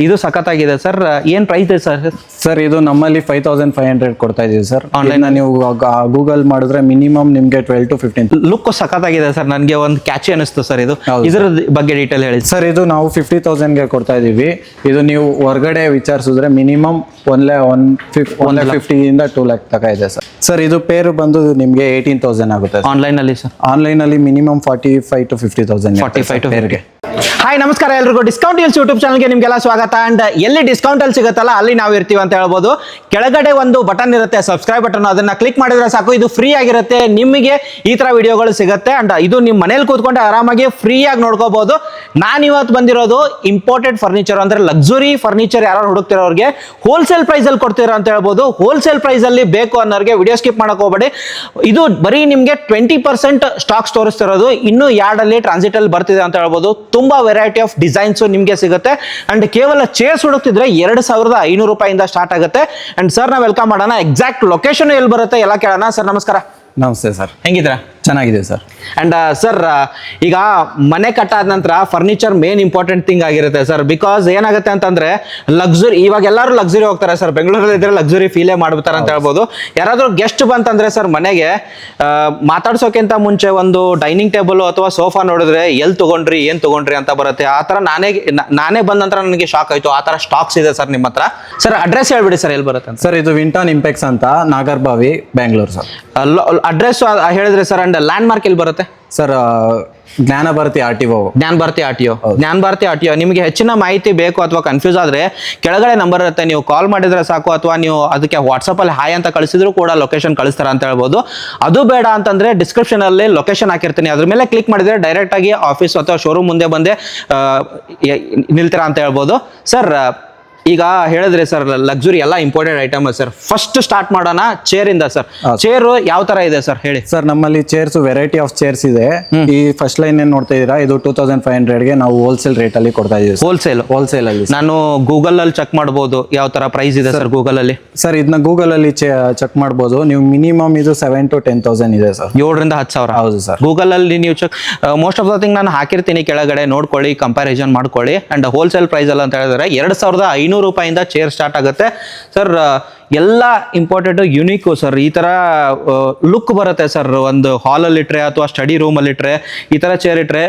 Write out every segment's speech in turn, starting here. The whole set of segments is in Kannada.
ಇದು ಸಖತ್ತಾಗಿದೆ ಸರ್. ಏನು ಪ್ರೈಸ್ ಇದೆ ಸರ್? ಸರ್ ಇದು ನಮ್ಮಲ್ಲಿ 5500 ಕೊಡ್ತಾ ಇದೀವಿ ಸರ್. ಆನ್ಲೈನ್ ನೀವು ಗೂಗಲ್ ಮಾಡಿದ್ರೆ ಮಿನಿಮಮ್ ನಿಮಗೆ 12 to 15. ಲುಕ್ ಸಖತ್ತಾಗಿದೆ ಸರ್, ನನಗೆ ಒಂದು ಕ್ಯಾಚಿ ಅನಿಸ್ತು ಸರ್. ಇದು ಇದ್ರ ಬಗ್ಗೆ ಡೀಟೇಲ್ ಹೇಳಿ ಸರ್. ಇದು ನಾವು 50,000ಗೆ ಕೊಡ್ತಾ ಇದೀವಿ. ಇದು ನೀವು ಹೊರಗಡೆ ವಿಚಾರಿಸಿದ್ರೆ ಮಿನಿಮಮ್ 150 ಇಂದ 2 lakh ತನಕ ಇದೆ ಸರ್. ಸರ್ ಇದು ಪೇರ್ ಬಂದು ನಿಮಗೆ 18,000 ಆಗುತ್ತೆ ಆನ್ಲೈನ್ ಅಲ್ಲಿ ಸರ್. ಆನ್ಲೈನ್ ಅಲ್ಲಿ ಮಿನಿಮಮ್ 45 to 50,000 45 to ಪೇರ್ಗೆ. ಹಾಯ್ ನಮಸ್ಕಾರ ಎಲ್ರಿಗೂ, ಡಿಸ್ಕೌಂಟ್ ಹಿಲ್ಸ್ ಯೂಟ್ಯೂಬ್ ಚಾನಲ್ಗೆ ನಿಮಗೆಲ್ಲ ಸ್ವಾಗತ. ಅಂಡ್ ಎಲ್ಲಿ ಡಿಸ್ಕೌಂಟ್ ಅಲ್ಲಿ ಸಿಗುತ್ತಲ್ಲ ಅಲ್ಲಿ ನಾವು ಇರ್ತೀವಿ ಅಂತ ಹೇಳ್ಬೋದು. ಕೆಳಗಡೆ ಒಂದು ಬಟನ್ ಇರುತ್ತೆ, ಸಬ್ಸ್ಕ್ರೈಬ್ ಬಟನ್, ಅದನ್ನ ಕ್ಲಿಕ್ ಮಾಡಿದ್ರೆ ಸಾಕು. ಇದು ಫ್ರೀ ಆಗಿರುತ್ತೆ, ನಿಮಗೆ ಈ ತರ ವಿಡಿಯೋಗಳು ಸಿಗುತ್ತೆ. ಅಂಡ್ ಇದು ನಿಮ್ಮ ಮನೇಲಿ ಕೂತ್ಕೊಂಡು ಆರಾಮಾಗಿ ಫ್ರೀ ಆಗಿ ನೋಡ್ಕೋಬಹುದು. ನಾನು ಇವತ್ತು ಬಂದಿರೋದು ಇಂಪೋರ್ಟೆಡ್ ಫರ್ನಿಚರ್, ಅಂದ್ರೆ ಲಕ್ಸುರಿ ಫರ್ನಿಚರ್ ಯಾರು ಹುಡುಕ್ತಿರೋರಿಗೆ ಹೋಲ್ಸೇಲ್ ಪ್ರೈಸ್ ಅಲ್ಲಿ ಕೊಡ್ತೀರಾ ಅಂತ ಹೇಳ್ಬೋದು. ಹೋಲ್ಸೇಲ್ ಪ್ರೈಸ್ ಅಲ್ಲಿ ಬೇಕು ಅನ್ನೋರಿಗೆ ವಿಡಿಯೋ ಸ್ಕಿಪ್ ಮಾಡಕ್ ಹೋಗಬೇಡಿ. ಇದು ಬರೀ ನಿಮಗೆ 20% ಸ್ಟಾಕ್ಸ್ ತೋರಿಸ್ತಿರೋದು. ಇನ್ನು ಯಾರ್ಡಲ್ಲಿ ಟ್ರಾನ್ಸಿಟ್ ಅಲ್ಲಿ ಬರ್ತಿದೆ ಅಂತ ಹೇಳ್ಬೋದು. ತುಂಬಾ ವೆರೈಟಿ ಆಫ್ ಡಿಸೈನ್ಸ್ ನಿಮಗೆ ಸಿಗುತ್ತೆ. ಅಂಡ್ ಕೇವಲ ಚೇರ್ಸ್ ಹುಡುಕ್ತಿದ್ರೆ 2,500 ರೂಪಾಯಿಂದ ಸ್ಟಾರ್ಟ್ ಆಗುತ್ತೆ. ಅಂಡ್ ಸರ್ ನಾವು ವೆಲ್ಕಮ್ ಮಾಡೋಣ. ಎಕ್ಸಾಕ್ಟ್ ಲೊಕೇಶನ್ ಎಲ್ಲಿ ಬರುತ್ತೆ ಎಲ್ಲ ಕೇಳೋಣ. ಸರ್ ನಮಸ್ಕಾರ. ನಮಸ್ತೆ ಸರ್, ಹೆಂಗಿದ್ದೀರಾ? ಚೆನ್ನಾಗಿದೆ ಸರ್. ಅಂಡ್ ಸರ್ ಈಗ ಮನೆ ಕಟ್ಟಾದ ನಂತರ ಫರ್ನಿಚರ್ ಮೇನ್ ಇಂಪಾರ್ಟೆಂಟ್ ಥಿಂಗ್ ಆಗಿರುತ್ತೆ ಸರ್. ಬಿಕಾಸ್ ಏನಾಗುತ್ತೆ ಅಂತಂದ್ರೆ ಲಕ್ಸುರಿ, ಇವಾಗ ಎಲ್ಲರೂ ಲಕ್ಸುರಿ ಹೋಗ್ತಾರೆ ಸರ್. ಬೆಂಗಳೂರಲ್ಲಿ ಇದ್ರೆ ಲಕ್ಸುರಿ ಫೀಲೇ ಮಾಡ್ಬಿಡ್ತಾರೆ ಅಂತ ಹೇಳ್ಬೋದು. ಯಾರಾದ್ರೂ ಗೆಸ್ಟ್ ಬಂತಂದ್ರೆ ಸರ್ ಮನೆಗೆ ಮಾತಾಡ್ಸೋಕ್ಕಿಂತ ಮುಂಚೆ ಒಂದು ಡೈನಿಂಗ್ ಟೇಬಲ್ ಅಥವಾ ಸೋಫಾ ನೋಡಿದ್ರೆ ಎಲ್ಲಿ ತಗೊಂಡ್ರಿ ಏನ್ ತಗೊಂಡ್ರಿ ಅಂತ ಬರುತ್ತೆ. ಆ ತರ ನಾನೇ ಬಂದ ನಂತರ ನನಗೆ ಶಾಕ್ ಆಯ್ತು. ಆ ತರ ಸ್ಟಾಕ್ಸ್ ಇದೆ ಸರ್ ನಿಮ್ಮ ಹತ್ರ. ಸರ್ ಅಡ್ರೆಸ್ ಹೇಳ್ಬಿಡಿ ಸರ್, ಎಲ್ಲಿ ಬರುತ್ತೆ ಅಂತ. ಸರ್ ಇದು ವಿಂಟಾನ್ ಇಂಪೆಕ್ಸ್ ಅಂತ, ನಾಗರ್ಬಾವಿ, ಬೆಂಗಳೂರು ಸರ್. ಅಡ್ರೆಸ್ ಹೇಳಿದ್ರೆ ಸರ್. ಅಂಡ್ ಲ್ಯಾಂಡ್ ಮಾರ್ಕ್ ಎಲ್ಲಿ ಬರುತ್ತೆ sir? Jnanabharathi RTO. Jnanabharathi RTO. ನಿಮಗೆ ಹೆಚ್ಚಿನ ಮಾಹಿತಿ ಬೇಕು ಅಥವಾ ಕನ್ಫ್ಯೂಸ್ ಆದ್ರೆ ಕೆಳಗಡೆ ನಂಬರ್ ಇರುತ್ತೆ, ನೀವು ಕಾಲ್ ಮಾಡಿದ್ರೆ ಸಾಕು. ಅಥವಾ ನೀವು ಅದಕ್ಕೆ ವಾಟ್ಸಪ್ ಅಲ್ಲಿ ಹಾಯ್ ಅಂತ ಕಳಿಸಿದ್ರು ಕೂಡ ಲೊಕೇಶನ್ ಕಳಿಸ್ತಾರ ಅಂತ ಹೇಳ್ಬೋದು. ಅದು ಬೇಡ ಅಂತಂದ್ರೆ ಡಿಸ್ಕ್ರಿಪ್ಷನ್ ಅಲ್ಲಿ ಲೊಕೇಶನ್ ಹಾಕಿರ್ತೀನಿ, ಅದ್ರ ಮೇಲೆ ಕ್ಲಿಕ್ ಮಾಡಿದ್ರೆ ಡೈರೆಕ್ಟ್ ಆಗಿ ಆಫೀಸ್ ಅಥವಾ ಶೋರೂಮ್ ಮುಂದೆ ಬಂದೆ ನಿಲ್ತೀರಾ ಅಂತ ಹೇಳ್ಬೋದು. ಸರ್ ಈಗ ಹೇಳಿದ್ರೆ ಸರ್ ಲಕ್ಸುರಿ ಎಲ್ಲ important item sir. First start ಮಾಡೋಣ ಚೇರ್ ಇಂದ ಸರ್. ಚೇರ್ ಯಾವ ತರ ಇದೆ ಸರ್ ಹೇಳಿ. ಸರ್ ನಮ್ಮಲ್ಲಿ ಚೇರ್ಸ್ ವೆರೈಟಿ ಆಫ್ ಚೇರ್ಸ್ ಇದೆ. ಈ ಫಸ್ಟ್ ಲೈನ್ ಏನ್ ನೋಡ್ತಾ ಇದೀರಾ, ಇದು 2500ಗೆ ನಾವು ಹೋಲ್ಸೇಲ್ ರೇಟ್ ಅಲ್ಲಿ ಕೊಡ್ತಾ ಇದೀವಿ. ಹೋಲ್ಸೇಲ್ ಅಲ್ಲಿ ನಾನು ಗೂಗಲ್ ಅಲ್ಲಿ ಚೆಕ್ ಮಾಡಬಹುದು ಯಾವ ತರ ಪ್ರೈಸ್ ಇದೆ ಸರ್ ಗೂಗಲ್ ಅಲ್ಲಿ. ಸರ್ ಇದನ್ನ ಗೂಗಲ್ ಅಲ್ಲಿ ಚೆಕ್ ಮಾಡಬಹುದು ನೀವು. ಮಿನಿಮಮ್ ಇದು 7,000 to 10,000 ಇದೆ ಸರ್. 7,000 to 10,000. ಹೌದು ಸರ್. ಗೂಗಲ್ ಅಲ್ಲಿ ನೀವು check most of the thing ನಾನು ಹಾಕಿರ್ತೀನಿ, ಕೆಳಗಡೆ ನೋಡ್ಕೊಳ್ಳಿ, ಕಂಪ್ಯಾರಿಸನ್ ಮಾಡ್ಕೊಳ್ಳಿ. ಅಂಡ್ ಹೋಲ್ಸೇಲ್ ಪ್ರೈಸ್ ಅಲ್ಲಿ ಅಂತ ಹೇಳಿದ್ರೆ 2,500 ರೂಪಾಯಿಂದ ಚೇರ್ ಸ್ಟಾರ್ಟ್ ಆಗುತ್ತೆ ಸರ್. ಎಲ್ಲ ಇಂಪಾರ್ಟೆಂಟ್ ಯುನೀಕ್ ಸರ್. ಈ ತರ ಲುಕ್ ಬರುತ್ತೆ ಸರ್. ಒಂದು ಹಾಲ್ ಅಲ್ಲಿ ಇಟ್ರೆ ಅಥವಾ ಸ್ಟಡಿ ರೂಮ್ ಅಲ್ಲಿ ಇಟ್ರೆ ಈ ತರ ಚೇರ್ ಇಟ್ರೆ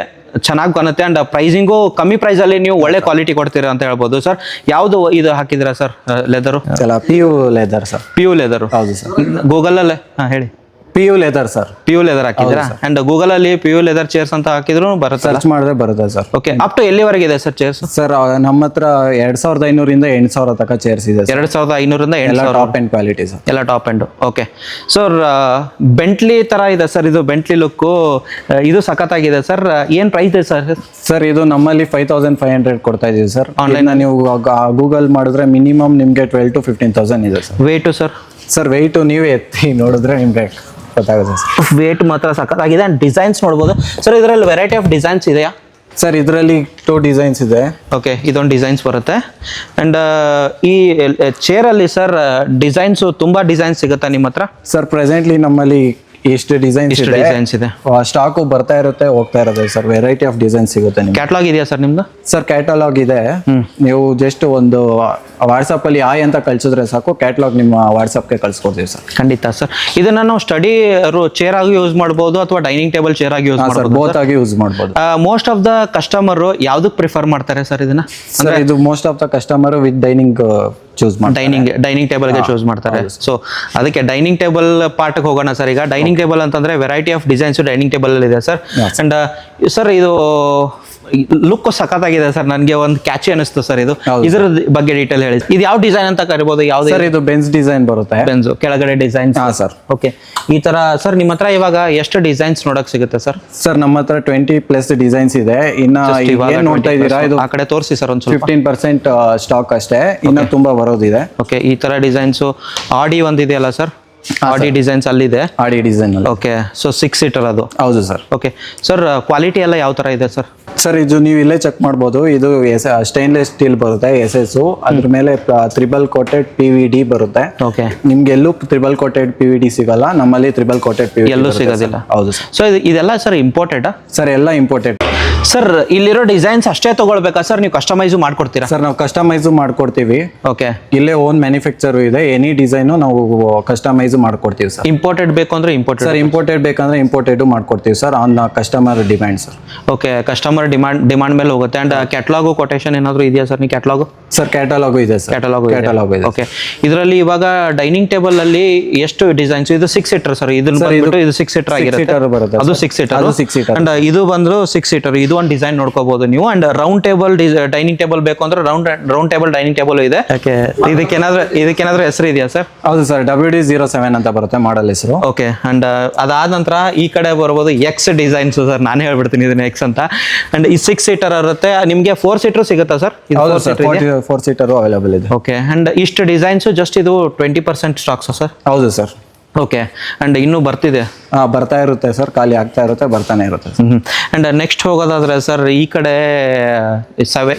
ಚೆನ್ನಾಗಿ ಕಾಣುತ್ತೆ. ಅಂಡ್ ಪ್ರೈಸಿಂಗು ಕಮ್ಮಿ ಪ್ರೈಸ್ ಅಲ್ಲಿ ನೀವು ಒಳ್ಳೆ ಕ್ವಾಲಿಟಿ ಕೊಡ್ತೀರಾ ಅಂತ ಹೇಳ್ಬೋದು ಸರ್. ಯಾವ್ದು ಇದು ಹಾಕಿದಿರಾ sir leather? PU leather sir. PU leather. ಹೌದು ಸರ್. ಗೂಗಲ್ ಅಲ್ಲೇ ಹೇಳಿ. PU leather sir. PU leather ಹಾಕಿದ್ರಾ? ಅಂಡ್ ಗೂಗಲ್ ಅಲ್ಲಿ PU ಲೆದರ್ ಚೇರ್ಸ್ ಅಂತ ಹಾಕಿದ್ರು ಬರುತ್ತೆ, ಸರ್ಚ್ ಮಾಡಿದ್ರೆ ಬರುತ್ತೆ ಸರ್. ಓಕೆ. ಅಪ್ ಟು ಎಲ್ಲಿವರೆಗೆ ಇದೆ ಸರ್ ಚೇರ್ಸ್? ಸರ್ ನಮ್ಮ ಹತ್ರ 2,500 ಇಂದ 8,000 ತನಕ ಚೇರ್ಸ್ ಇದೆ. 2,500 ಇಂದ 8,000 ಟಾಪ್ ಎಂಡ್ ಕ್ವಾಲಿಟಿ ಸರ್. ಎಲ್ಲ top end. Okay sir. Bentley ತರ ಇದೆ ಸರ್ ಇದು. ಬೆಂಟ್ಲಿ ಲುಕ್ ಇದು ಸಖತ್ತಾಗಿದೆ ಸರ್. ಏನ್ ಪ್ರೈಸ್ ಇದೆ ಸರ್? ಸರ್ ಇದು ನಮ್ಮಲ್ಲಿ 5,500 ಕೊಡ್ತಾ ಇದೀವಿ ಸರ್. ಆನ್ಲೈನ್ ನೀವು ಗೂಗಲ್ ಮಾಡಿದ್ರೆ ಮಿನಿಮಮ್ ನಿಮ್ಗೆ 12,000 to 15,000 ಇದೆ sir. Weight sir? Sir weight ನೀವೇ ಎತ್ತಿ ನೋಡಿದ್ರೆ ನಿಮ್ಗೆ ಗೊತ್ತಾಗುತ್ತೆ ಸರ್. ವೇಟ್ ಮಾತ್ರ ಸಖತ್ತಾಗಿದೆ. ಅಂಡ್ ಡಿಸೈನ್ಸ್ ನೋಡ್ಬೋದು ಸರ್. ಇದರಲ್ಲಿ ವೆರೈಟಿ ಆಫ್ ಡಿಸೈನ್ಸ್ ಇದೆಯಾ ಸರ್? ಇದರಲ್ಲಿ 2 ಡಿಸೈನ್ಸ್ ಇದೆ. ಓಕೆ, ಇದೊಂದು ಡಿಸೈನ್ಸ್ ಬರುತ್ತೆ. ಅಂಡ್ ಈ ಚೇರ್ ಅಲ್ಲಿ ಸರ್ ಡಿಸೈನ್ಸ್ ತುಂಬಾ ಡಿಸೈನ್ಸ್ ಸಿಗುತ್ತಾ ನಿಮ್ಮ ಹತ್ರ? ಸರ್ ಪ್ರೆಸೆಂಟ್ಲಿ ನಮ್ಮಲ್ಲಿ ಎಷ್ಟು ಡಿಸೈನ್ಸ್ ಇದೆ. ಸ್ಟಾಕು ಬರ್ತಾ ಇರುತ್ತೆ, ಹೋಗ್ತಾ ಇರುತ್ತೆ ಸರ್. ವೆರೈಟಿ ಆಫ್ ಡಿಸೈನ್ ಸಿಗುತ್ತೆ ನಿಮ್ಗೆ. ಕ್ಯಾಟಲಾಗ್ ಇದೆಯಾ ಸರ್ ನಿಮ್ದು? ಸರ್ ಕ್ಯಾಟಲಾಗ್ ಇದೆ. ನೀವು ಜಸ್ಟ್ ಒಂದು ವಾಟ್ಸಪ್ ಅಲ್ಲಿ ಆಯ್ ಅಂತ ಕಳ್ಸಿದ್ರೆ ಸಾಕು, ಕ್ಯಾಟಲಾಗ್ ನಿಮ್ಮ ವಾಟ್ಸಪ್ಗೆ ಕಳ್ಸ್ಕೊಡ್ತೀವಿ ಸರ್. ಖಂಡಿತ ಸರ್. ಇದನ್ನ ನಾವು ಸ್ಟಡಿ ಚೇರ್ ಆಗಿ ಯೂಸ್ ಮಾಡಬಹುದು ಅಥವಾ ಡೈನಿಂಗ್ ಟೇಬಲ್ ಚೇರ್ ಆಗಿ ಯೂಸ್ ಮಾಡಬಹುದು? ಬೋತ್ ಆಗಿ ಯೂಸ್ ಮಾಡಬಹುದು. ಮೋಸ್ಟ್ ಆಫ್ ದ ಕಸ್ಟಮರ್ ಯಾವ್ದಕ್ಕೆ ಪ್ರಿಫರ್ ಮಾಡ್ತಾರೆ ಸರ್ ಇದನ್ನ? ಸರ್ ಇದು most of the customer with dining choose ಮಾಡ್ತಾರೆ. ಡೈನಿಂಗ್ ಟೇಬಲ್ ಗೆ ಚೂಸ್ ಮಾಡ್ತಾರೆ. ಸೊ ಅದಕ್ಕೆ ಡೈನಿಂಗ್ ಟೇಬಲ್ ಪಾರ್ಟ್ ಹೋಗೋಣ ಸರ್. ಈಗ ಡೈನಿಂಗ್ ಟೇಬಲ್ ಅಂತಂದ್ರೆ variety of designs dining table ಅಲ್ಲಿ ಇದೆ ಸರ್. ಅಂಡ್ ಸರ್ ಇದು ಲುಕ್ ಸಖತ್ತಾಗಿದೆ ಸರ್. ನನಗೆ ಒಂದು ಕ್ಯಾಚಿ ಅನಿಸ್ತು ಸರ್. ಇದು ಇದ್ರ ಬಗ್ಗೆ ಡೀಟೇಲ್ ಹೇಳಿ. ಇದು ಯಾವ ಡಿಸೈನ್ ಅಂತ ಕರಿಬಹುದು? ಯಾವ್ದು ಸರ್? ಇದು ಬೆನ್ಸ್ ಡಿಸೈನ್ ಬರುತ್ತೆ. ಬೆನ್ಸ್ ಕೆಳಗಡೆ ಡಿಸೈನ್. ಹಾ ಸರ್. ಓಕೆ. ಈ ತರ ಸರ್ ನಿಮ್ಮ ಹತ್ರ ಇವಾಗ ಎಷ್ಟು ಡಿಸೈನ್ಸ್ ನೋಡಕ್ ಸಿಗುತ್ತೆ ಸರ್? ಸರ್ ನಮ್ಮ ಹತ್ರ 20+ ಡಿಸೈನ್ಸ್ ಇದೆ. ಇನ್ನ ಏನ್ ನೋಡ್ತಾ ಇದ್ದೀರಾ ಇದು ಆ ಕಡೆ ತೋರಿಸಿ ಸರ್. ಒಂದು 15% ಸ್ಟಾಕ್ ಅಷ್ಟೇ, ಇನ್ನ ತುಂಬಾ ಬರೋದಿದೆ. ಓಕೆ. ಈ ತರ ಡಿಸೈನ್ಸ್ ಆಡಿ ಒಂದಿದೆಯಲ್ಲ ಸರ್, ಆಡಿ ಡಿಸೈನ್ಸ್ ಅಲ್ಲಿದೆ. ಆಡಿ ಡಿಸೈನ್. ಓಕೆ. ಸೊ 6 ಸೀಟರ್ ಅದು? ಹೌದು ಸರ್. Okay sir. ಕ್ವಾಲಿಟಿ ಎಲ್ಲ ಯಾವ ತರ ಇದೆ ಸರ್? ಸರ್ ಇದು ನೀವು ಇಲ್ಲೇ ಚೆಕ್ ಮಾಡ್ಬೋದು. ಇದು ಸ್ಟೈನ್ಲೆಸ್ ಸ್ಟೀಲ್ ಬರುತ್ತೆ SS. ಅದ್ರ ಮೇಲೆ ತ್ರಿಬಲ್ ಕೋಟೆಡ್ PVD ಬರುತ್ತೆ. ಓಕೆ. ನಿಮ್ಗೆ ಎಲ್ಲೂ ತ್ರಿಬಲ್ ಕೋಟೆಡ್ PVD ಸಿಗಲ್ಲ, ನಮ್ಮಲ್ಲಿ ತ್ರಿಬಲ್ ಕೋಟೆಡ್ PVD ಎಲ್ಲೂ ಸಿಗೋದಿಲ್ಲ. ಹೌದು ಸರ್. ಸೊ ಇದೆಲ್ಲ ಸರ್ ಇಂಪೋರ್ಟೆಡ್? ಸರ್ ಎಲ್ಲ ಇಂಪೋರ್ಟೆಡ್. ಸರ್ ಇಲ್ಲಿರೋ ಡಿಸೈನ್ಸ್ ಅಷ್ಟೇ ತಗೊಳ್ಬೇಕಾ ಸರ್, ನೀವು ಕಸ್ಟಮೈಸು ಮಾಡ್ಕೊಡ್ತೀರಾ? ಸರ್ ನಾವು ಕಸ್ಟಮೈಸು ಮಾಡ್ಕೊಡ್ತೀವಿ. ಓಕೆ, ಇಲ್ಲೇ ಓನ್ ಮ್ಯಾನುಫ್ಯಾಕ್ಚರ್ ಇದೆ. ಎನಿ ಡಿಸೈನು ನಾವು ಕಸ್ಟಮೈಸ್ ಮಾಡ್ಕೊಡ್ತೀವಿ ಸರ್. ಇಂಪೋರ್ಟೆಡ್ ಬೇಕು ಅಂದ್ರೆ ಇಂಪೋರ್ಟೆಡ್ ಸರ್ ಇಂಪೋರ್ಟೆಡ್ ಬೇಕಂದ್ರೆ ಇಂಪೋರ್ಟೆಡ್ ಮಾಡ್ಕೊಡ್ತೀವಿ sir, on customer demand sir. Okay, customer demand ಮೇಲೆ ಹೋಗುತ್ತೆ. ಅಂಡ್ ಕ್ಯಾಟಲಾಗು ಕೊಟೇಶನ್ ಏನಾದರೂ ಇದೆಯಾ ಸರ್? ನೀವು ಕ್ಯಾಟಲಾಗು ಸರ್ ಕ್ಯಾಟಲಾಗು ಇದೆ ಸರ್. ಕ್ಯಾಟಲಾಗು ಕ್ಯಾಟಲಾಗು ಇದೆ. ಓಕೆ, ಇದರಲ್ಲಿ ಇವಾಗ ಡೈನಿಂಗ್ ಟೇಬಲ್ ಅಲ್ಲಿ ಎಷ್ಟು ಡಿಸೈನ್ಸ್? ಇದು 6 ಸೀಟರ್ ಸರ್. ಇದು 6 ಸೀಟರ್ ಆಗಿರುತ್ತೆ. ಅದು 6 ಸೀಟರ್. ಅದು 6 ಸೀಟರ್. ಅಂಡ್ ಇದು ಬಂದ್ರು 6 ಸೀಟರ್. ಇದು ಒಂದು ಡಿಸೈನ್ ನೋಡ್ಕೋಬಹುದು ನೀವು. And round table dining table ಬೇಕು ಅಂದ್ರೆ ರೌಂಡ್ ಟೇಬಲ್ ಡೈನಿಂಗ್ ಟೇಬಲ್ ಇದೆ. ಇದಕ್ಕೇನಾದ್ರೂ ಹೆಸರು ಇದೆಯಾ ಸರ್? ಹೌದು ಸರ್, WD07 ಅಂತ ಬರುತ್ತೆ ಮಾಡಲ್ ಹೆಸರು. ಓಕೆ, ಅಂಡ್ ಅದಾದ ನಂತರ ಈ ಕಡೆ ಬರ್ಬೋದು ಎಕ್ಸ್ ಡಿಸೈನ್ಸ್ ಸರ್. ನಾನು ಹೇಳ್ಬಿಡ್ತೀನಿ ಇದನ್ನ ಎಕ್ಸ್ ಅಂತ. ಅಂಡ್ ಈ 6 ಸೀಟರ್ ಇರುತ್ತೆ. ನಿಮಗೆ 4 ಸೀಟರ್ ಸಿಗುತ್ತಾ ಸರ್? ಹೌದು ಸರ್, 4 ಸೀಟರ್ ಅವೈಲೇಬಲ್ ಇದೆ. ಓಕೆ, ಅಂಡ್ ಇಷ್ಟು ಡಿಸೈನ್ಸ್ ಜಸ್ಟ್ ಇದು 20% ಸ್ಟಾಕ್ಸ್ ಸರ್? ಹೌದು ಸರ್. ಓಕೆ, ಅಂಡ್ ಇನ್ನೂ ಬರ್ತಿದೆ? ಬರ್ತಾ ಇರುತ್ತೆ ಸರ್, ಖಾಲಿ ಆಗ್ತಾ ಇರುತ್ತೆ, ಬರ್ತಾನೆ ಇರುತ್ತೆ. ಅಂಡ್ ನೆಕ್ಸ್ಟ್ ಹೋಗೋದಾದ್ರೆ ಸರ್ ಈ ಕಡೆ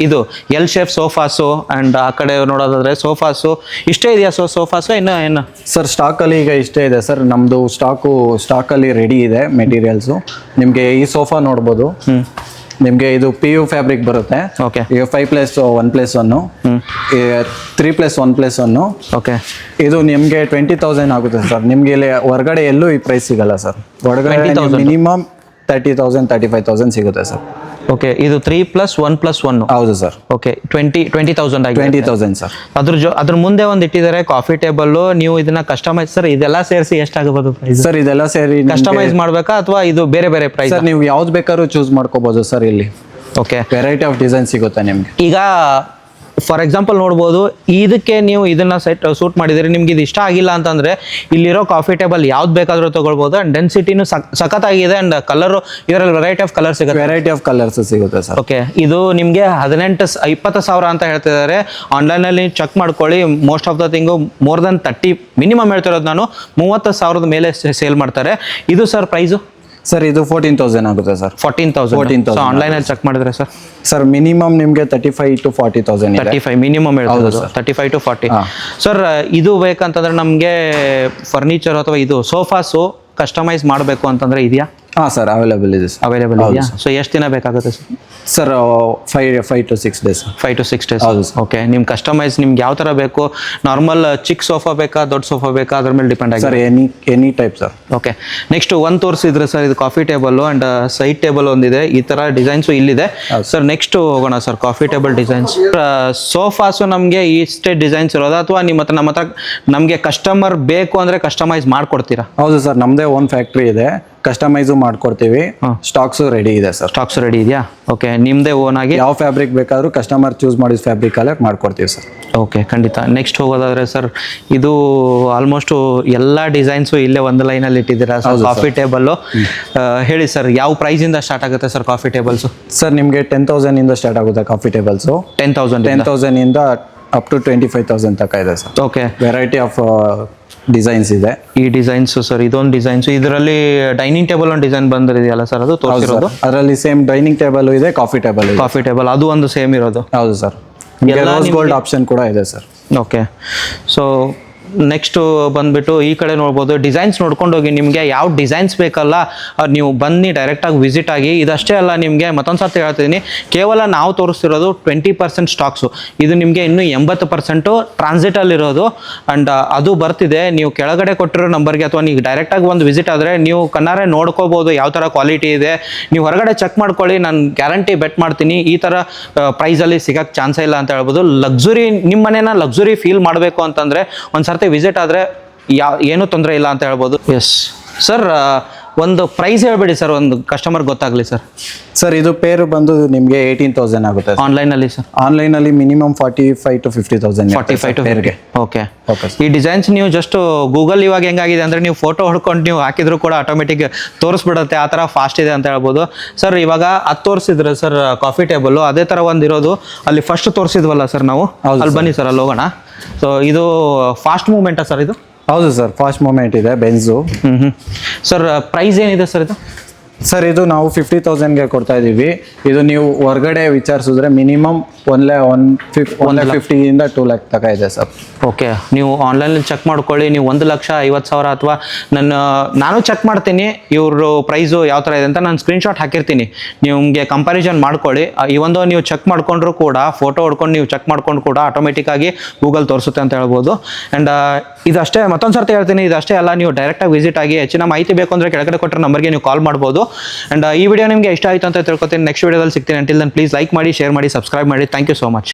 ಇದು ಎಲ್ ಶೇಪ್ ಸೋಫಾಸು, ಅಂಡ್ ಆ ಕಡೆ ನೋಡೋದಾದ್ರೆ ಸೋಫಾಸು ಇಷ್ಟೇ ಇದೆಯಾ ಸೋಫಾಸು? ಏನು ಸರ್ ಸ್ಟಾಕಲ್ಲಿ ಈಗ ಇಷ್ಟೇ ಇದೆ ಸರ್. ನಮ್ಮದು ಸ್ಟಾಕಲ್ಲಿ ರೆಡಿ ಇದೆ ಮೆಟೀರಿಯಲ್ಸು. ನಿಮಗೆ ಈ ಸೋಫಾ ನೋಡ್ಬೋದು. ನಿಮಗೆ ಇದು PU ಫ್ಯಾಬ್ರಿಕ್ ಬರುತ್ತೆ. ಓಕೆ, ಈಗ 5+1+1, 3+1+1. ಓಕೆ, ಇದು ನಿಮಗೆ 20,000 ಆಗುತ್ತೆ ಸರ್. ನಿಮಗೆ ಇಲ್ಲಿ ಹೊರಗಡೆ ಎಲ್ಲೂ ಈ ಪ್ರೈಸ್ ಸಿಗಲ್ಲ ಸರ್. ಹೊರಗಡೆ ಮಿನಿಮಮ್ 30,000 35,000 ಸಿಗುತ್ತೆ ಸರ್. ಓಕೆ, ಇದು 3+1+1. ಹೌದು ಸರ್. ಓಕೆ, 20,000 ಆಗಿದೆ. 20,000 ಸರ್. ಅದ್ರ ಮುಂದೆ ಒಂದು ಇಟ್ಟಿದ್ದಾರೆ ಕಾಫಿ ಟೇಬಲ್. ನೀವು ಇದನ್ನ ಕಸ್ಟಮೈಸ್ ಸರ್ ಇದೆಲ್ಲ ಸೇರಿಸಿ ಎಷ್ಟಾಗಬಹುದು ಪ್ರೈಸ್ ಸರ್? ಇದೆಲ್ಲ ಸೇರಿ ಕಸ್ಟಮೈಸ್ ಮಾಡ್ಬೇಕಾ ಅಥವಾ ಇದು ಬೇರೆ ಬೇರೆ ಪ್ರೈಸ್? ಸರ್ ನೀವು ಯಾವ್ದು ಬೇಕಾದ್ರೂ ಚೂಸ್ ಮಾಡ್ಕೋಬಹುದು ಸರ್. ಇಲ್ಲಿ ಓಕೆ, ವೆರೈಟಿ ಆಫ್ ಡಿಸೈನ್ ಸಿಗುತ್ತೆ ನಿಮ್ಗೆ. ಈಗ ಫಾರ್ ಎಕ್ಸಾಂಪಲ್ ನೋಡ್ಬೋದು, ಇದಕ್ಕೆ ನೀವು ಇದನ್ನ ಸೂಟ್ ಮಾಡಿದಿರಿ, ನಿಮ್ಗೆ ಇದು ಇಷ್ಟ ಆಗಿಲ್ಲ ಅಂತಂದ್ರೆ ಇಲ್ಲಿರೋ ಕಾಫಿ ಟೇಬಲ್ ಯಾವ್ದು ಬೇಕಾದ್ರೂ ತಗೊಳ್ಬೋದು. ಅಂಡ್ ಡೆನ್ಸಿಟಿನೂ ಸಖತ್ತಾಗಿದೆ. ಅಂಡ್ ಕಲರ್ ಇದರಲ್ಲಿ ವೆರೈಟಿ ಆಫ್ ಕಲರ್ ಸಿಗುತ್ತೆ. ವೆರೈಟಿ ಆಫ್ ಕಲರ್ಸ್ ಸಿಗುತ್ತೆ ಸರ್. ಓಕೆ, ಇದು ನಿಮಗೆ 20,000 ಅಂತ ಹೇಳ್ತಿದ್ದಾರೆ. ಆನ್ಲೈನಲ್ಲಿ ಚೆಕ್ ಮಾಡ್ಕೊಳ್ಳಿ. Most of the thing more than 30 minimum ಹೇಳ್ತಿರೋದು ನಾನು, 30,000 ಮೇಲೆ ಸೇಲ್ ಮಾಡ್ತಾರೆ. ಇದು ಸರ್ ಪ್ರೈಸು? ಸರ್ ಇದು 14,000 ಆಗುತ್ತೆ ಸರ್. 14,000 ಆನ್ಲೈನಲ್ಲಿ ಚೆಕ್ ಮಾಡಿದ್ರೆ ಸರ್? ಸರ್ ಮಿನಿಮಮ್ ನಿಮಗೆ 35 to 40,000 ಇದೆ. 35 ಮಿನಿಮಮ್ ಹೇಳ್ಬೋದು. 35 to 40. ಸರ್ ಇದು ಬೇಕಂತಂದ್ರೆ ನಮಗೆ ಫರ್ನಿಚರ್ ಅಥವಾ ಇದು ಸೋಫಾಸು ಕಸ್ಟಮೈಸ್ ಮಾಡಬೇಕು ಅಂತಂದ್ರೆ ಇದೆಯಾ? ಹಾಂ ಸರ್, ಅವೈಲೇಬಲ್ ಇದೆ ಸರ್. ಅವೈಲೇಬಲ್ ಇದೆಯಾ? ಸೊ ಎಷ್ಟು ದಿನ ಬೇಕಾಗುತ್ತೆ sir? Sir 5 to 6 days. 5 to 6 days. ಹೌದು. ಓಕೆ, ನಿಮ್ಮ ಕಸ್ಟಮೈಸ್ ನಿಮ್ಗೆ ಯಾವ ಥರ ಬೇಕು? ನಾರ್ಮಲ್ ಚಿಕ್ಕ ಸೋಫಾ ಬೇಕಾ, ದೊಡ್ಡ ಸೋಫಾ ಬೇಕಾ, ಅದ್ರ ಮೇಲೆ ಡಿಪೆಂಡ್ ಆಗಿದೆ sir. Any type sir. Okay, next ಒಂದು ತೋರಿಸಿದ್ರೆ ಸರ್ ಇದು coffee table and side table ಒಂದಿದೆ. ಈ ಥರ ಡಿಸೈನ್ಸು ಇಲ್ಲಿದೆ ಸರ್. ನೆಕ್ಸ್ಟ್ ಹೋಗೋಣ ಸರ್ ಕಾಫಿ ಟೇಬಲ್ ಡಿಸೈನ್ಸ್. ಸೋಫಾಸು ನಮಗೆ ಇಷ್ಟೇ ಡಿಸೈನ್ಸ್ ಇರೋದಾ ಅಥವಾ ನಮ್ಮ ಹತ್ರ ನಮಗೆ ಕಸ್ಟಮರ್ ಬೇಕು ಅಂದರೆ ಕಸ್ಟಮೈಸ್ ಮಾಡಿಕೊಡ್ತೀರಾ? ಹೌದು ಸರ್, ನಮ್ಮದೇ ಓನ್ ಫ್ಯಾಕ್ಟ್ರಿ ಇದೆ. ಕಸ್ಟಮೈಸು ಮಾಡ್ಕೊಡ್ತೀವಿ. ಸ್ಟಾಕ್ಸು ರೆಡಿ ಇದೆ ಸರ್. ಸ್ಟಾಕ್ಸ್ ರೆಡಿ ಇದೆಯಾ? ಓಕೆ, ನಿಮ್ಮದೇ ಓನ್ ಆಗಿ ಯಾವ ಫ್ಯಾಬ್ರಿಕ್ ಬೇಕಾದರೂ ಕಸ್ಟಮರ್ ಚೂಸ್ ಮಾಡಿದ ಫ್ಯಾಬ್ರಿಕ್ ಅಲ್ಲೇ ಮಾಡ್ಕೊಡ್ತೀವಿ ಸರ್. ಓಕೆ, ಖಂಡಿತ. ನೆಕ್ಸ್ಟ್ ಹೋಗೋದಾದ್ರೆ ಸರ್ ಇದು ಆಲ್ಮೋಸ್ಟ್ ಎಲ್ಲ ಡಿಸೈನ್ಸು ಇಲ್ಲೇ ಒಂದು ಲೈನಲ್ಲಿ ಇಟ್ಟಿದ್ದೀರಾ ಸರ್. ಕಾಫಿ ಟೇಬಲ್ ಹೇಳಿ ಸರ್, ಯಾವ ಪ್ರೈಸಿಂದ ಸ್ಟಾರ್ಟ್ ಆಗುತ್ತೆ ಸರ್ ಕಾಫಿ ಟೇಬಲ್ಸು? ಸರ್ ನಿಮಗೆ 10,000 ಇಂದ ಸ್ಟಾರ್ಟ್ ಆಗುತ್ತೆ ಕಾಫಿ ಟೇಬಲ್ಸು. 10,000 ಇಂದ ಅಪ್ ಟು 25,000 ತನಕ ಇದೆ sir. Okay, variety of designs ಇದೆ. ಈ ಡಿಸೈನ್ಸ್ ಸರ್, ಇದೊಂದು ಡಿಸೈನ್ಸ್. ಇದರಲ್ಲಿ ಡೈನಿಂಗ್ ಟೇಬಲ್ ಒಂದು ಡಿಸೈನ್ ಬಂದಿದೆಯಲ್ಲ ಸರ್, ಅದು ತೋರಿಸಿರೋದು? ಅದರಲ್ಲಿ ಸೇಮ್ ಡೈನಿಂಗ್ ಟೇಬಲ್ ಇದೆ, ಕಾಫಿ ಟೇಬಲ್ ಅದು ಒಂದು ಸೇಮ್ ಇರೋದು. ಹೌದು ಸರ್. ರೋಸ್ ಗೋಲ್ಡ್ ಆಪ್ಷನ್ ಕೂಡ ಇದೆ ಸರ್. ಓಕೆ, ಸೊ ನೆಕ್ಸ್ಟ್ ಬಂದ್ಬಿಟ್ಟು ಈ ಕಡೆ ನೋಡ್ಬೋದು. ಡಿಸೈನ್ಸ್ ನೋಡ್ಕೊಂಡು ಹೋಗಿ. ನಿಮಗೆ ಯಾವ ಡಿಸೈನ್ಸ್ ಬೇಕಲ್ಲ ನೀವು ಬನ್ನಿ ಡೈರೆಕ್ಟಾಗಿ ವಿಸಿಟ್ ಆಗಿ. ಇದಷ್ಟೇ ಅಲ್ಲ, ನಿಮಗೆ ಮತ್ತೊಂದು ಸರ್ತಿ ಹೇಳ್ತಿದ್ದೀನಿ, ಕೇವಲ ನಾವು ತೋರಿಸ್ತಿರೋದು 20% ಸ್ಟಾಕ್ಸು. ಇದು ನಿಮಗೆ ಇನ್ನೂ 80% ಟ್ರಾನ್ಸಿಟಲ್ಲಿರೋದು. ಆ್ಯಂಡ್ ಅದು ಬರ್ತಿದೆ. ನೀವು ಕೆಳಗಡೆ ಕೊಟ್ಟಿರೋ ನಂಬರ್ಗೆ ಅಥವಾ ನೀವು ಡೈರೆಕ್ಟಾಗಿ ಒಂದು ವಿಸಿಟ್ ಆದರೆ ನೀವು ಕಣ್ಣಾರೆ ನೋಡ್ಕೋಬೋದು ಯಾವ ಥರ ಕ್ವಾಲಿಟಿ ಇದೆ. ನೀವು ಹೊರಗಡೆ ಚೆಕ್ ಮಾಡ್ಕೊಳ್ಳಿ, ನಾನು ಗ್ಯಾರಂಟಿ ಬೆಟ್ ಮಾಡ್ತೀನಿ ಈ ಥರ ಪ್ರೈಸಲ್ಲಿ ಸಿಗೋಕ್ಕೆ ಚಾನ್ಸೇ ಇಲ್ಲ ಅಂತ ಹೇಳ್ಬೋದು. ಲಕ್ಸುರಿ, ನಿಮ್ಮ ಮನೇನ ಲಕ್ಸುರಿ ಫೀಲ್ ಮಾಡಬೇಕು ಅಂತಂದರೆ ಒಂದು ಸರ್ತಿ ವಿಸಿಟ್ ಆದರೆ ಏನೂ ತೊಂದರೆ ಇಲ್ಲ ಅಂತ ಹೇಳ್ಬೋದು. ಎಸ್ ಸರ್, ಒಂದು ಪ್ರೈಸ್ ಹೇಳ್ಬೇಡಿ ಸರ್, ಒಂದು ಕಸ್ಟಮರ್ ಗೊತ್ತಾಗಲಿ ಸರ್. ಸರ್ ಇದು ಪೇರು ಬಂದು ನಿಮಗೆ 18,000 ಆಗುತ್ತೆ. ಆನ್ಲೈನಲ್ಲಿ ಸರ್? ಆನ್ಲೈನಲ್ಲಿ minimum 45 to 50,000. 45 to 50. Okay, okay. ಈ ಡಿಸೈನ್ಸ್ ನೀವು ಜಸ್ಟ್ ಗೂಗಲ್ ಇವಾಗ ಹೆಂಗಾಗಿದೆ ಅಂದರೆ ನೀವು ಫೋಟೋ ಹೊಡ್ಕೊಂಡು ನೀವು ಹಾಕಿದ್ರು ಕೂಡ ಆಟೋಮೆಟಿಕ್ ತೋರಿಸ್ಬಿಡುತ್ತೆ. ಆ ಥರ ಫಾಸ್ಟ್ ಇದೆ ಅಂತ ಹೇಳ್ಬೋದು ಸರ್. ಇವಾಗ ಅದು ತೋರಿಸಿದ್ರೆ ಸರ್ ಕಾಫಿ ಟೇಬಲ್, ಅದೇ ಥರ ಒಂದು ಇರೋದು ಅಲ್ಲಿ ಫಸ್ಟ್ ತೋರಿಸಿದ್ವಲ್ಲ ಸರ್ ನಾವು, ಅಲ್ಲಿ ಬನ್ನಿ ಸರ್, ಅಲ್ಲಿ ಹೋಗೋಣ. ಸೊ ಇದು ಫಾಸ್ಟ್ ಮೂವ್ಮೆಂಟಾ ಸರ್ ಇದು? ಹೌದು ಸರ್, ಫಾಸ್ಟ್ ಮೂವ್ಮೆಂಟ್ ಇದೆ ಬೆನ್ಸು. ಸರ್ ಪ್ರೈಸ್ ಏನಿದೆ ಸರ್ ಇದು? ಸರ್ ಇದು ನಾವು 50,000ಗೆ ಕೊಡ್ತಾ ಇದ್ದೀವಿ. ಇದು ನೀವು ಹೊರಗಡೆ ವಿಚಾರಿಸಿದ್ರೆ ಮಿನಿಮಮ್ 1,50,000 2 lakh ತನಕ ಇದೆ ಸರ್. ಓಕೆ, ನೀವು ಆನ್ಲೈನಲ್ಲಿ ಚೆಕ್ ಮಾಡ್ಕೊಳ್ಳಿ. ನೀವು 1,50,000 ಅಥವಾ ನಾನು ಚೆಕ್ ಮಾಡ್ತೀನಿ ಇವರು ಪ್ರೈಸು ಯಾವ ಥರ ಇದೆ ಅಂತ ನಾನು ಸ್ಕ್ರೀನ್ಶಾಟ್ ಹಾಕಿರ್ತೀನಿ. ನಿಮಗೆ ಕಂಪ್ಯಾರಿಸನ್ ಮಾಡ್ಕೊಳ್ಳಿ. ಈ ಒಂದು ನೀವು ಚೆಕ್ ಮಾಡ್ಕೊಂಡ್ರು ಕೂಡ ಫೋಟೋ ಹೊಡ್ಕೊಂಡು ನೀವು ಚೆಕ್ ಮಾಡ್ಕೊಂಡು ಕೂಡ ಆಟೋಮೆಟಿಕ್ಕಾಗಿ ಗೂಗಲ್ ತೋರಿಸುತ್ತೆ ಅಂತ ಹೇಳ್ಬೋದು. ಆ್ಯಂಡ್ ಇದಷ್ಟೇ, ಮತ್ತೊಂದು ಸರ್ತಿ ಹೇಳ್ತೀನಿ, ಇದಷ್ಟೇ ಅಲ್ಲ, ನೀವು ಡೈರೆಕ್ಟಾಗಿ ವಿಸಿಟ್ ಆಗಿ ಹೆಚ್ಚಿನ ಮಾಹಿತಿ ಬೇಕು ಅಂದರೆ ಕೆಳಗಡೆ ಕೊಟ್ಟರೆ ನಂಬರ್ಗೆ ನೀವು ಕಾಲ್ ಮಾಡ್ಬೋದು. ಆ್ಯಂಡ್ ಈ ವಿಡಿಯೋ ನಿಮಗೆ ಇಷ್ಟ ಆಯಿತು ಅಂತ ತಿಳ್ಕೊತೀನಿ. ನೆಕ್ಸ್ಟ್ ವಿಡಿಯೋದಲ್ಲಿ ಸಿಗ್ತೀನಿ. ಅಂಟಿಲ್ ದೆನ್ ಪ್ಲೀಸ್ ಲೈಕ್ ಮಾಡಿ, ಶೇರ್ ಮಾಡಿ, ಸಬ್ಸ್ಕ್ರೈಬ್ ಮಾಡಿ. Thank you so much.